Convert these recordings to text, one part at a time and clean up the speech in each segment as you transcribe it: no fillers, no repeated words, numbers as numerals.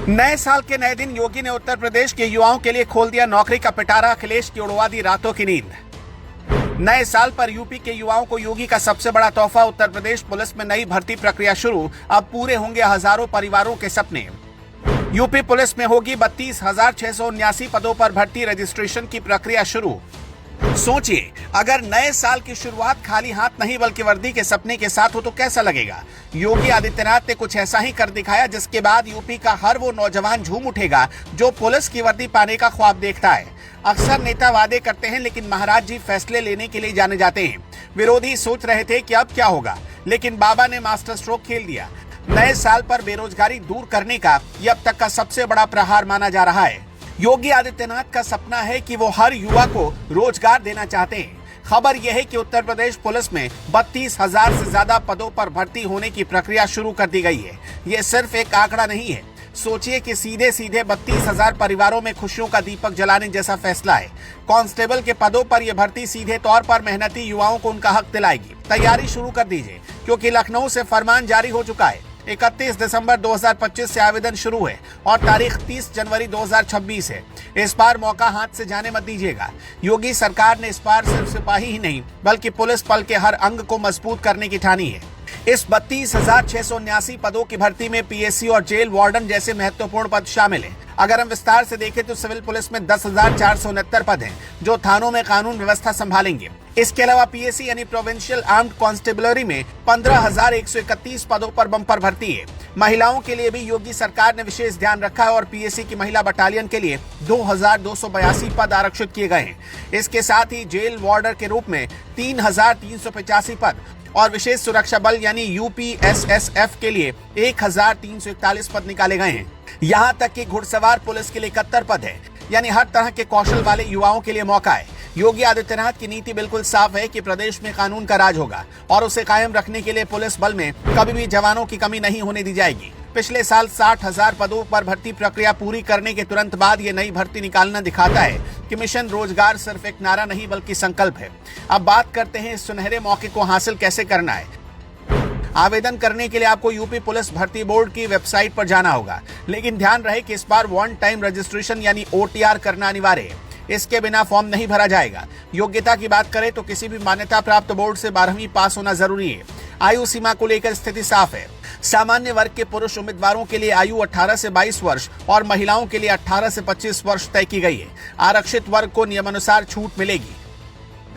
नए साल के नए दिन योगी ने उत्तर प्रदेश के युवाओं के लिए खोल दिया नौकरी का पिटारा। अखिलेश की उड़वा दी रातों की नींद। नए साल पर यूपी के युवाओं को योगी का सबसे बड़ा तोहफा। उत्तर प्रदेश पुलिस में नई भर्ती प्रक्रिया शुरू। अब पूरे होंगे हजारों परिवारों के सपने। यूपी पुलिस में होगी 32,679 पदों पर भर्ती। रजिस्ट्रेशन की प्रक्रिया शुरू। सोचिए, अगर नए साल की शुरुआत खाली हाथ नहीं बल्कि वर्दी के सपने के साथ हो तो कैसा लगेगा। योगी आदित्यनाथ ने कुछ ऐसा ही कर दिखाया जिसके बाद यूपी का हर वो नौजवान झूम उठेगा जो पुलिस की वर्दी पाने का ख्वाब देखता है। अक्सर नेता वादे करते हैं लेकिन महाराज जी फैसले लेने के लिए जाने जाते हैं। विरोधी सोच रहे थे कि अब क्या होगा, लेकिन बाबा ने मास्टर स्ट्रोक खेल दिया। नए साल पर बेरोजगारी दूर करने का ये अब तक का सबसे बड़ा प्रहार माना जा रहा है। योगी आदित्यनाथ का सपना है कि वो हर युवा को रोजगार देना चाहते हैं। खबर यह है कि उत्तर प्रदेश पुलिस में 32,000 से ज्यादा पदों पर भर्ती होने की प्रक्रिया शुरू कर दी गई है। ये सिर्फ एक आंकड़ा नहीं है। सोचिए कि सीधे सीधे 32,000 परिवारों में खुशियों का दीपक जलाने जैसा फैसला है। कांस्टेबल के पदों पर यह भर्ती सीधे तौर पर मेहनती युवाओं को उनका हक दिलाएगी। तैयारी शुरू कर दीजिए क्योंकि लखनऊ से फरमान जारी हो चुका है। 31 दिसंबर 2025 से आवेदन शुरू है और तारीख 30 जनवरी 2026 है। इस बार मौका हाथ से जाने मत दीजिएगा। योगी सरकार ने इस बार सिर्फ सिपाही ही नहीं बल्कि पुलिस बल के हर अंग को मजबूत करने की ठानी है। इस 32,679 पदों की भर्ती में पीएससी और जेल वार्डन जैसे महत्वपूर्ण पद शामिल हैं। अगर हम विस्तार से देखें तो सिविल पुलिस में 10,469 पद हैं जो थानों में कानून व्यवस्था संभालेंगे। इसके अलावा पीएससी यानी प्रोविंशियल आर्म्ड कांस्टेबलरी में 15,131 पदों पर बम्पर भर्ती है। महिलाओं के लिए भी योगी सरकार ने विशेष ध्यान रखा है और पीएससी की महिला बटालियन के लिए 2,282 पद आरक्षित किए गए हैं। इसके साथ ही जेल वार्डर के रूप में 3,385 पद और विशेष सुरक्षा बल यानी यूपीएसएसएफ के लिए 1,341 पद निकाले गए हैं। यहाँ तक कि घुड़सवार पुलिस के लिए 71 पद है, यानी हर तरह के कौशल वाले युवाओं के लिए मौका है। योगी आदित्यनाथ की नीति बिल्कुल साफ है कि प्रदेश में कानून का राज होगा और उसे कायम रखने के लिए पुलिस बल में कभी भी जवानों की कमी नहीं होने दी जाएगी। पिछले साल 60,000 पदों पर भर्ती प्रक्रिया पूरी करने के तुरंत बाद ये नई भर्ती निकालना दिखाता है कि मिशन रोजगार सिर्फ एक नारा नहीं बल्कि संकल्प है। अब बात करते हैं इस सुनहरे मौके को हासिल कैसे करना है। आवेदन करने के लिए आपको यूपी पुलिस भर्ती बोर्ड की वेबसाइट पर जाना होगा, लेकिन ध्यान रहे कि इस बार वन टाइम रजिस्ट्रेशन यानी OTR करना अनिवार्य है। इसके बिना फॉर्म नहीं भरा जाएगा। योग्यता की बात करें तो किसी भी मान्यता प्राप्त बोर्ड से 12वीं पास होना जरूरी है। आयु सीमा को लेकर स्थिति साफ है। सामान्य वर्ग के पुरुष उम्मीदवारों के लिए आयु 18 से 22 वर्ष और महिलाओं के लिए 18 से 25 वर्ष तय की गई है। आरक्षित वर्ग को नियमानुसार छूट मिलेगी।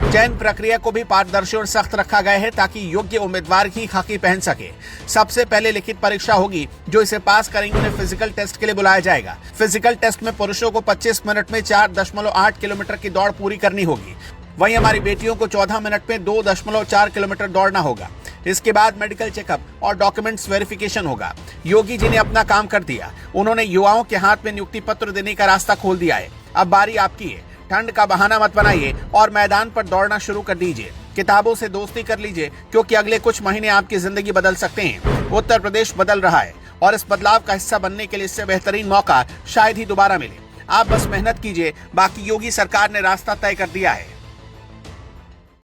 चयन प्रक्रिया को भी पारदर्शी और सख्त रखा गया है ताकि योग्य उम्मीदवार ही खाकी पहन सके। सबसे पहले लिखित परीक्षा होगी। जो इसे पास करेंगे उन्हें फिजिकल टेस्ट के लिए बुलाया जाएगा। फिजिकल टेस्ट में पुरुषों को 25 मिनट में 4.8 किलोमीटर की दौड़ पूरी करनी होगी। वहीं हमारी बेटियों को 14 मिनट में 2.4 किलोमीटर दौड़ना होगा। इसके बाद मेडिकल चेकअप और डॉक्यूमेंट्स वेरिफिकेशन होगा। योगी जी ने अपना काम कर दिया। उन्होंने युवाओं के हाथ में नियुक्ति पत्र देने का रास्ता खोल दिया है। अब बारी आपकी है। ठंड का बहाना मत बनाइए और मैदान पर दौड़ना शुरू कर दीजिए। किताबों से दोस्ती कर लीजिए क्योंकि अगले कुछ महीने आपकी जिंदगी बदल सकते हैं। उत्तर प्रदेश बदल रहा है और इस बदलाव का हिस्सा बनने के लिए इससे बेहतरीन मौका शायद ही दोबारा मिले। आप बस मेहनत कीजिए, बाकी योगी सरकार ने रास्ता तय कर दिया है।